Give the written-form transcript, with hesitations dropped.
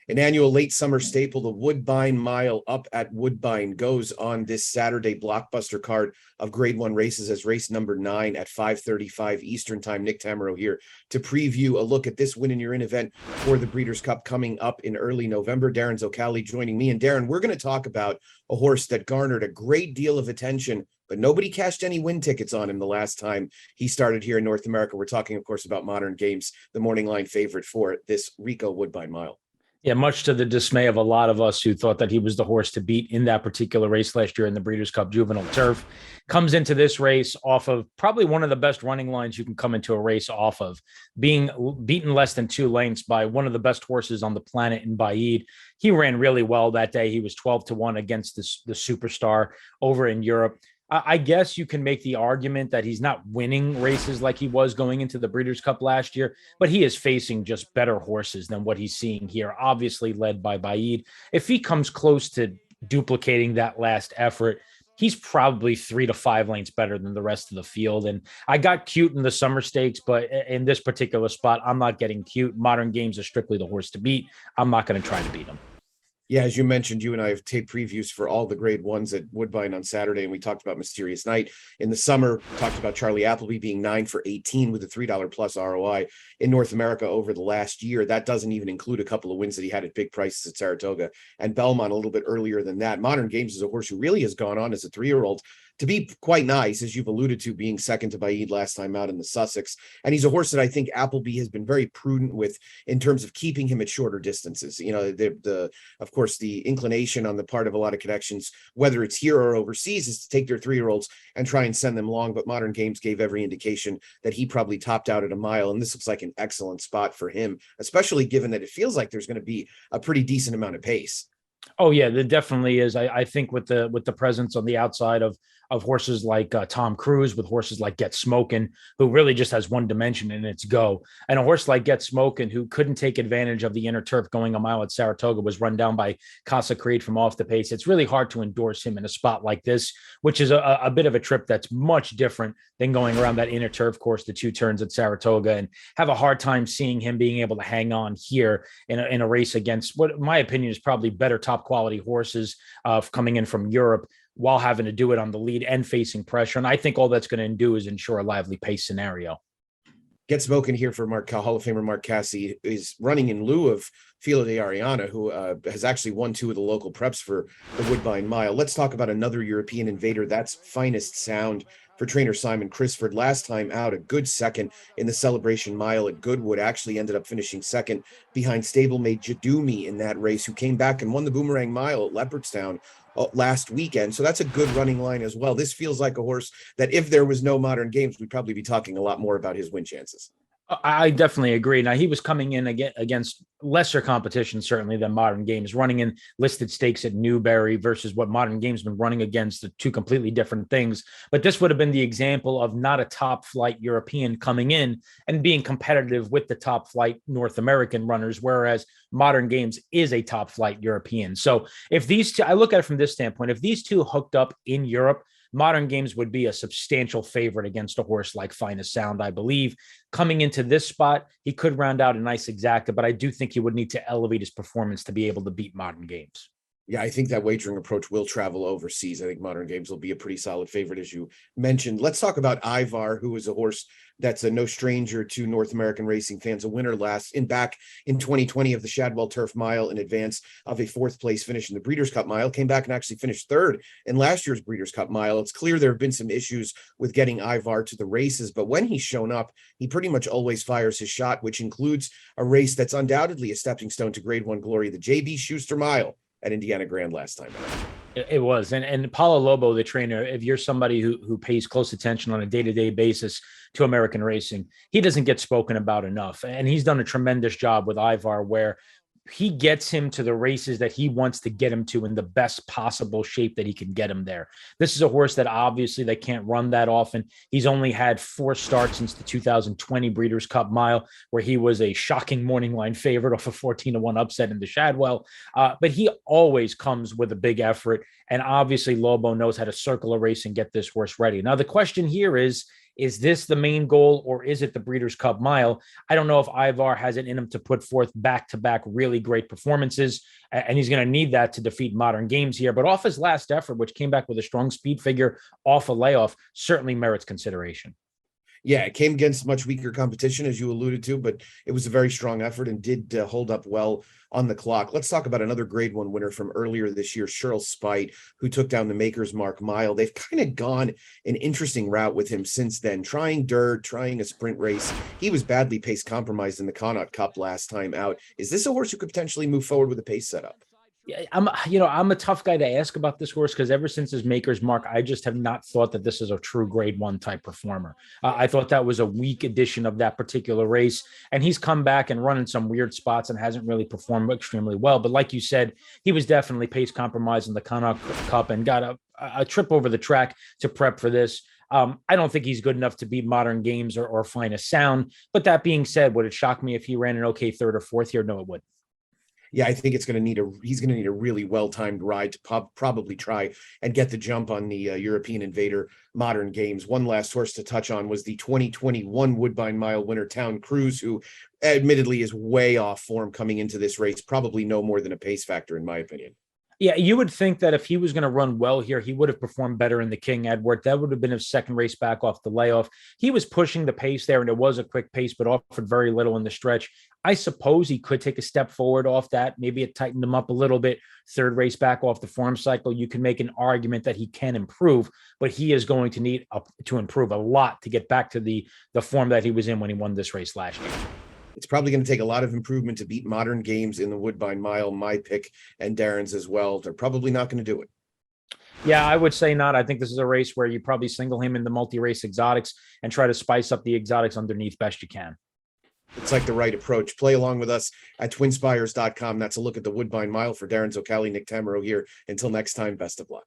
An annual late summer staple, the Woodbine Mile up at Woodbine, goes on this Saturday blockbuster card of Grade 1 races as race number 9 at 5:35 Eastern Time. Nick Tammaro here to preview a look at this Win and You're In event for the Breeders' Cup coming up in early November. Darin Zoccali joining me. And Darin, we're going to talk about a horse that garnered a great deal of attention, but nobody cashed any win tickets on him the last time he started here in North America. We're talking, of course, about Modern Games, the morning line favorite for this Rico Woodbine Mile. Yeah, much to the dismay of a lot of us who thought that he was the horse to beat in that particular race last year in the Breeders' Cup Juvenile Turf. Comes into this race off of probably one of the best running lines you can come into a race off of, being beaten less than 2 lengths by one of the best horses on the planet in Baid. He ran really well that day. He was 12-1 against the superstar over in Europe. I guess you can make the argument that he's not winning races like he was going into the Breeders' Cup last year, but he is facing just better horses than what he's seeing here, obviously led by Baid. If he comes close to duplicating that last effort, he's probably 3 to 5 lengths better than the rest of the field. And I got cute in the summer stakes, but in this particular spot, I'm not getting cute. Modern Games are strictly the horse to beat. I'm not going to try to beat him. Yeah, as you mentioned, you and I have tape previews for all the Grade 1s at Woodbine on Saturday, and we talked about Mysterious Night. In the summer, talked about Charlie Appleby being 9 for 18 with a $3 plus ROI in North America over the last year. That doesn't even include a couple of wins that he had at big prices at Saratoga and Belmont a little bit earlier than that. Modern Games is a horse who really has gone on as a 3-year-old to be quite nice, as you've alluded to, being second to Baid last time out in the Sussex. And he's a horse that I think Appleby has been very prudent with in terms of keeping him at shorter distances. You know, of course, the inclination on the part of a lot of connections, whether it's here or overseas, is to take their 3-year-olds and try and send them long. But Modern Games gave every indication that he probably topped out at a mile. And this looks like an excellent spot for him, especially given that it feels like there's going to be a pretty decent amount of pace. Oh yeah, there definitely is. I think with the presence on the outside of horses like Tom Cruise, with horses like Get Smokin', who really just has one dimension and it's go, and a horse like Get Smokin', who couldn't take advantage of the inner turf going a mile at Saratoga, was run down by Casa Creed from off the pace. It's really hard to endorse him in a spot like this, which is a bit of a trip that's much different than going around that inner turf course, the 2 turns at Saratoga, and have a hard time seeing him being able to hang on here in a race against what, in my opinion, is probably better top quality horses coming in from Europe, while having to do it on the lead and facing pressure. And I think all that's going to do is ensure a lively pace scenario. Get Smokin' here for Hall of Famer Mark Casse is running in lieu of Filo de Ariana, who has actually won 2 of the local preps for the Woodbine Mile. Let's talk about another European invader. That's Finest Sound for trainer Simon Crisford. Last time out, a good second in the Celebration Mile at Goodwood. Actually ended up finishing second behind stablemate Jadumi in that race, who came back and won the Boomerang Mile at Leopardstown last weekend. So that's a good running line as well. This feels like a horse that if there was no Modern Games, we'd probably be talking a lot more about his win chances. I definitely agree. Now, he was coming in against lesser competition, certainly, than Modern Games, running in listed stakes at Newbury versus what Modern Games been running against, the 2 completely different things. But this would have been the example of not a top flight European coming in and being competitive with the top flight North American runners, whereas Modern Games is a top flight European. So if these two, I look at it from this standpoint, if these two hooked up in Europe, Modern Games would be a substantial favorite against a horse like Finest Sound, I believe. Coming into this spot, he could round out a nice exacta, but I do think he would need to elevate his performance to be able to beat Modern Games. Yeah, I think that wagering approach will travel overseas. I think Modern Games will be a pretty solid favorite, as you mentioned. Let's talk about ST-IVAR, who is a horse that's no stranger to North American racing fans. A winner back in 2020 of the Shadwell Turf Mile in advance of a 4th place finish in the Breeders' Cup Mile. Came back and actually finished 3rd in last year's Breeders' Cup Mile. It's clear there have been some issues with getting ST-IVAR to the races, but when he's shown up, he pretty much always fires his shot, which includes a race that's undoubtedly a stepping stone to Grade 1 glory, the J.B. Schuster Mile at Indiana Grand last time out. It was. And Paulo Lobo, the trainer, if you're somebody who pays close attention on a day-to-day basis to American racing, he doesn't get spoken about enough. And he's done a tremendous job with ST-IVAR, where he gets him to the races that he wants to get him to in the best possible shape that he can get him there. This is a horse that obviously they can't run that often. He's only had 4 starts since the 2020 Breeders' Cup Mile, where he was a shocking morning line favorite off a 14-1 upset in the Shadwell. But he always comes with a big effort. And obviously Lobo knows how to circle a race and get this horse ready. Now, the question here is Is this the main goal, or is it the Breeders' Cup Mile? I don't know if Ivar has it in him to put forth back-to-back really great performances, and he's going to need that to defeat Modern Games here. But off his last effort, which came back with a strong speed figure off a layoff, certainly merits consideration. Yeah, it came against much weaker competition, as you alluded to, but it was a very strong effort and did hold up well on the clock. Let's talk about another grade one winner from earlier this year, Cheryl Spite, who took down the Maker's Mark Mile. They've kind of gone an interesting route with him since then, trying dirt, trying a sprint race. He was badly pace compromised in the Connaught Cup last time out. Is this a horse who could potentially move forward with a pace setup? Yeah, I'm a tough guy to ask about this horse because ever since his Maker's Mark, I just have not thought that this is a true grade one type performer. I thought that was a weak edition of that particular race, and he's come back and run in some weird spots and hasn't really performed extremely well. But like you said, he was definitely pace compromised in the Connaught Cup and got a trip over the track to prep for this. I don't think he's good enough to beat Modern Games or Finest Sound. But that being said, would it shock me if he ran an okay third or fourth here? No, it wouldn't. Yeah, I think he's going to need a really well-timed ride to probably try and get the jump on the European Invader Modern Games. One last horse to touch on was the 2021 Woodbine Mile winner, Town Cruise, who admittedly is way off form coming into this race, probably no more than a pace factor, in my opinion. Yeah, you would think that if he was going to run well here, he would have performed better in the King Edward. That would have been his second race back off the layoff. He was pushing the pace there, and it was a quick pace, but offered very little in the stretch. I suppose he could take a step forward off that. Maybe it tightened him up a little bit. Third race back off the form cycle, you can make an argument that he can improve, but he is going to need to improve a lot to get back to the form that he was in when he won this race last year. It's probably going to take a lot of improvement to beat Modern Games in the Woodbine Mile, my pick, and Darin's as well. They're probably not going to do it. Yeah, I would say not. I think this is a race where you probably single him in the multi-race exotics and try to spice up the exotics underneath best you can. It's like the right approach. Play along with us at twinspires.com. That's a look at the Woodbine Mile. For Darin Zoccali, Nick Tammaro here. Until next time, best of luck.